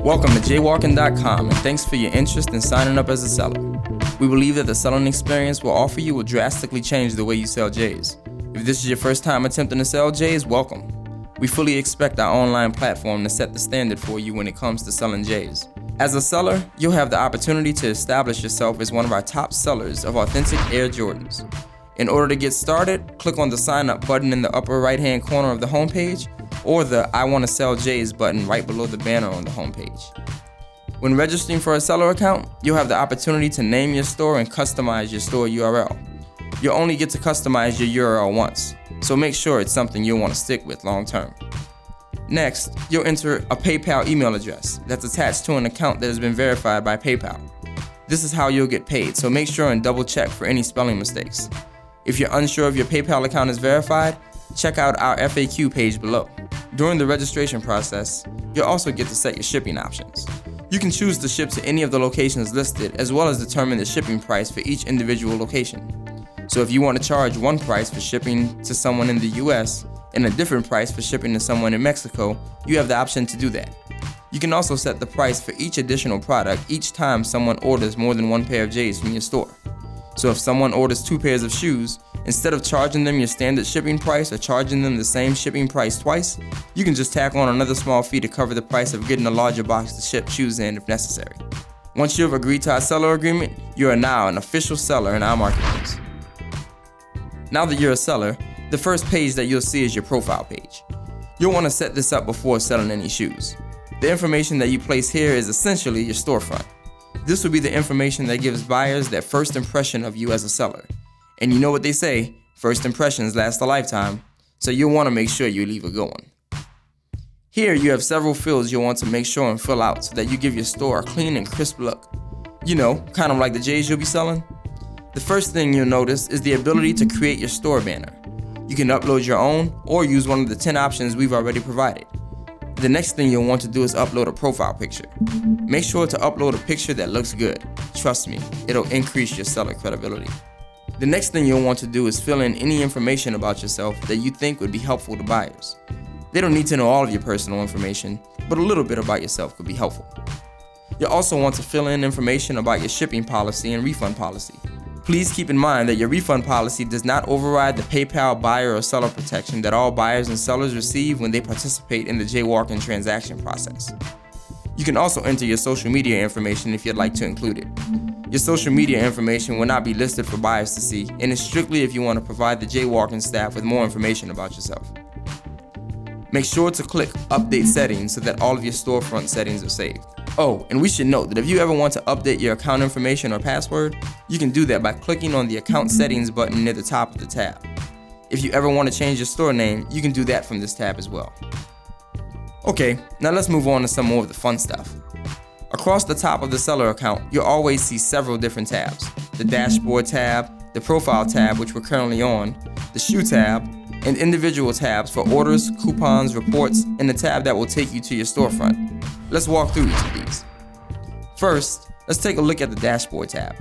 Welcome to Walkyn.com, and thanks for your interest in signing up as a seller. We believe that the selling experience we'll offer you will drastically change the way you sell J's. If this is your first time attempting to sell J's, welcome. We fully expect our online platform to set the standard for you when it comes to selling J's. As a seller, you'll have the opportunity to establish yourself as one of our top sellers of authentic Air Jordans. In order to get started, click on the sign up button in the upper right hand corner of the homepage, or the I Want to Sell J's button right below the banner on the homepage. When registering for a seller account, you'll have the opportunity to name your store and customize your store URL. You'll only get to customize your URL once, so make sure it's something you'll want to stick with long term. Next, you'll enter a PayPal email address that's attached to an account that has been verified by PayPal. This is how you'll get paid, so make sure and double check for any spelling mistakes. If you're unsure if your PayPal account is verified, check out our FAQ page below. During the registration process, you'll also get to set your shipping options. You can choose to ship to any of the locations listed, as well as determine the shipping price for each individual location. So if you want to charge one price for shipping to someone in the US and a different price for shipping to someone in Mexico, you have the option to do that. You can also set the price for each additional product each time someone orders more than one pair of J's from your store. So if someone orders 2 pairs of shoes, instead of charging them your standard shipping price or charging them the same shipping price twice, you can just tack on another small fee to cover the price of getting a larger box to ship shoes in if necessary. Once you have agreed to our seller agreement, you are now an official seller in our marketplace. Now that you're a seller, the first page that you'll see is your profile page. You'll want to set this up before selling any shoes. The information that you place here is essentially your storefront. This will be the information that gives buyers their first impression of you as a seller. And you know what they say, first impressions last a lifetime, so you'll want to make sure you leave a good one. Here you have several fields you'll want to make sure and fill out so that you give your store a clean and crisp look. You know, kind of like the J's you'll be selling. The first thing you'll notice is the ability to create your store banner. You can upload your own or use one of the 10 options we've already provided. The next thing you'll want to do is upload a profile picture. Make sure to upload a picture that looks good. Trust me, it'll increase your seller credibility. The next thing you'll want to do is fill in any information about yourself that you think would be helpful to buyers. They don't need to know all of your personal information, but a little bit about yourself could be helpful. You'll also want to fill in information about your shipping policy and refund policy. Please keep in mind that your refund policy does not override the PayPal buyer or seller protection that all buyers and sellers receive when they participate in the Walkyn transaction process. You can also enter your social media information if you'd like to include it. Your social media information will not be listed for buyers to see, and is strictly if you want to provide the Walkyn staff with more information about yourself. Make sure to click Update Settings so that all of your storefront settings are saved. Oh, and we should note that if you ever want to update your account information or password, you can do that by clicking on the Account Settings button near the top of the tab. If you ever want to change your store name, you can do that from this tab as well. Okay, now let's move on to some more of the fun stuff. Across the top of the seller account, you'll always see several different tabs. The Dashboard tab, the Profile tab, which we're currently on, the Shoe tab, and individual tabs for orders, coupons, reports, and the tab that will take you to your storefront. Let's walk through each of these. First, let's take a look at the Dashboard tab.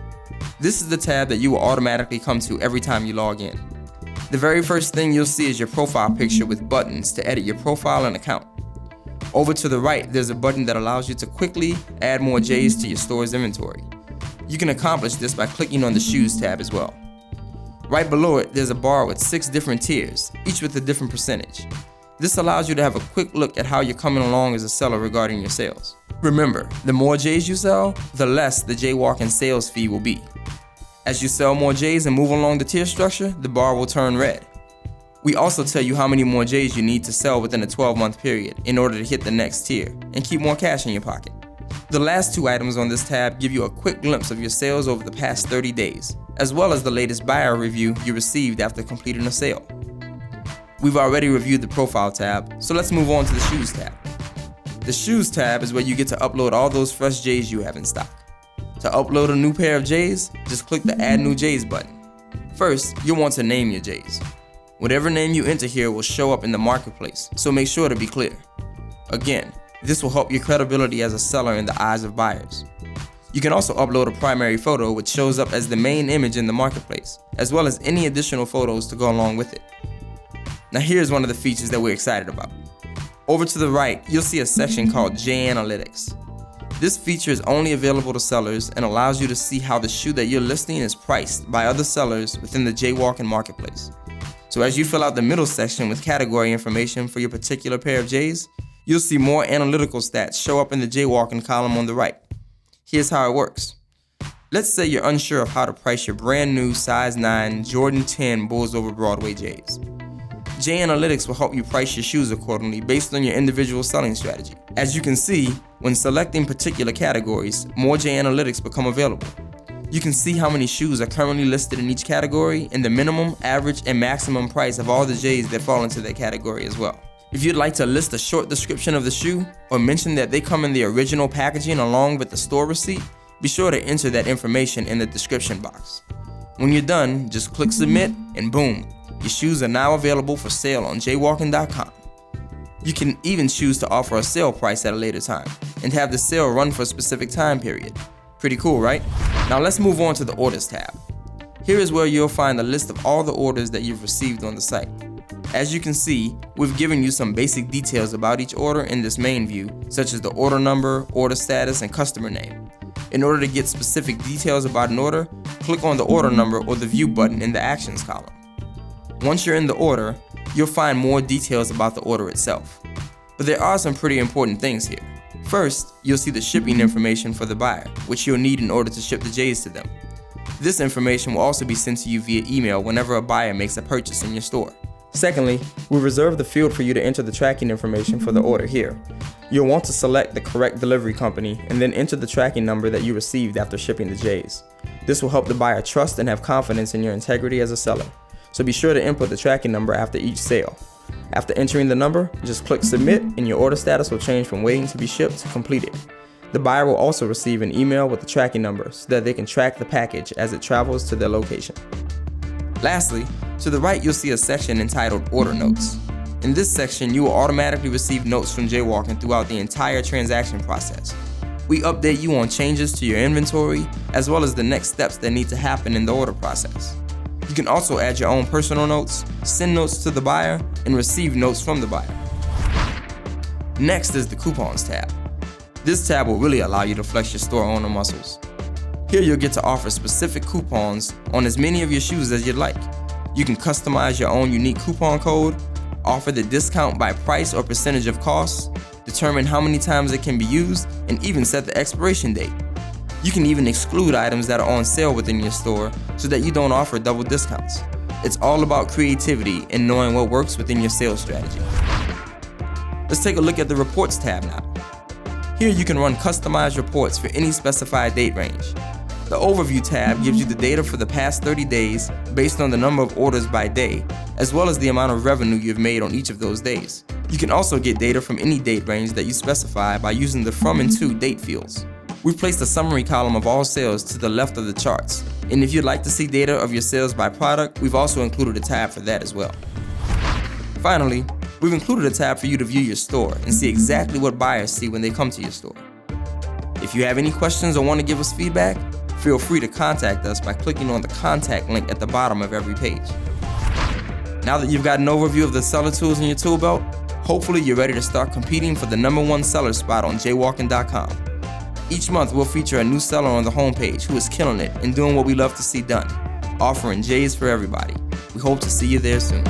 This is the tab that you will automatically come to every time you log in. The very first thing you'll see is your profile picture with buttons to edit your profile and account. Over to the right, there's a button that allows you to quickly add more J's to your store's inventory. You can accomplish this by clicking on the Shoes tab as well. Right below it, there's a bar with 6 different tiers, each with a different percentage. This allows you to have a quick look at how you're coming along as a seller regarding your sales. Remember, the more J's you sell, the less the Walkyn sales fee will be. As you sell more J's and move along the tier structure, the bar will turn red. We also tell you how many more J's you need to sell within a 12-month period in order to hit the next tier and keep more cash in your pocket. The last 2 items on this tab give you a quick glimpse of your sales over the past 30 days, as well as the latest buyer review you received after completing a sale. We've already reviewed the Profile tab, so let's move on to the Shoes tab. The Shoes tab is where you get to upload all those fresh J's you have in stock. To upload a new pair of J's, just click the Add New J's button. First, you'll want to name your J's. Whatever name you enter here will show up in the marketplace, so make sure to be clear. Again, this will help your credibility as a seller in the eyes of buyers. You can also upload a primary photo which shows up as the main image in the marketplace, as well as any additional photos to go along with it. Now here's one of the features that we're excited about. Over to the right, you'll see a section called J Analytics. This feature is only available to sellers and allows you to see how the shoe that you're listing is priced by other sellers within the Walkyn marketplace. So as you fill out the middle section with category information for your particular pair of J's, you'll see more analytical stats show up in the Walkyn column on the right. Here's how it works. Let's say you're unsure of how to price your brand new size 9 Jordan 10 Bulls Over Broadway J's. J Analytics will help you price your shoes accordingly based on your individual selling strategy. As you can see, when selecting particular categories, more J Analytics become available. You can see how many shoes are currently listed in each category and the minimum, average, and maximum price of all the J's that fall into that category as well. If you'd like to list a short description of the shoe or mention that they come in the original packaging along with the store receipt, be sure to enter that information in the description box. When you're done, just click submit and boom, your shoes are now available for sale on jwalkyn.com. You can even choose to offer a sale price at a later time and have the sale run for a specific time period. Pretty cool, right? Now let's move on to the Orders tab. Here is where you'll find a list of all the orders that you've received on the site. As you can see, we've given you some basic details about each order in this main view, such as the order number, order status, and customer name. In order to get specific details about an order, click on the order number or the view button in the actions column. Once you're in the order, you'll find more details about the order itself. But there are some pretty important things here. First, you'll see the shipping information for the buyer, which you'll need in order to ship the J's to them. This information will also be sent to you via email whenever a buyer makes a purchase in your store. Secondly, we reserve the field for you to enter the tracking information for the order here. You'll want to select the correct delivery company and then enter the tracking number that you received after shipping the J's. This will help the buyer trust and have confidence in your integrity as a seller. So be sure to input the tracking number after each sale. After entering the number, just click submit and your order status will change from waiting to be shipped to completed. The buyer will also receive an email with the tracking number so that they can track the package as it travels to their location. Lastly, to the right you'll see a section entitled Order Notes. In this section, you will automatically receive notes from Walkyn throughout the entire transaction process. We update you on changes to your inventory, as well as the next steps that need to happen in the order process. You can also add your own personal notes, send notes to the buyer, and receive notes from the buyer. Next is the Coupons tab. This tab will really allow you to flex your store owner muscles. Here you'll get to offer specific coupons on as many of your shoes as you'd like. You can customize your own unique coupon code, offer the discount by price or percentage of cost, determine how many times it can be used, and even set the expiration date. You can even exclude items that are on sale within your store so that you don't offer double discounts. It's all about creativity and knowing what works within your sales strategy. Let's take a look at the Reports tab now. Here you can run customized reports for any specified date range. The Overview tab gives you the data for the past 30 days based on the number of orders by day, as well as the amount of revenue you've made on each of those days. You can also get data from any date range that you specify by using the From and To date fields. We've placed a summary column of all sales to the left of the charts, and if you'd like to see data of your sales by product, we've also included a tab for that as well. Finally, we've included a tab for you to view your store and see exactly what buyers see when they come to your store. If you have any questions or want to give us feedback, feel free to contact us by clicking on the contact link at the bottom of every page. Now that you've got an overview of the seller tools in your tool belt, hopefully you're ready to start competing for the #1 seller spot on jwalkyn.com. Each month we'll feature a new seller on the homepage who is killing it and doing what we love to see done, offering J's for everybody. We hope to see you there soon.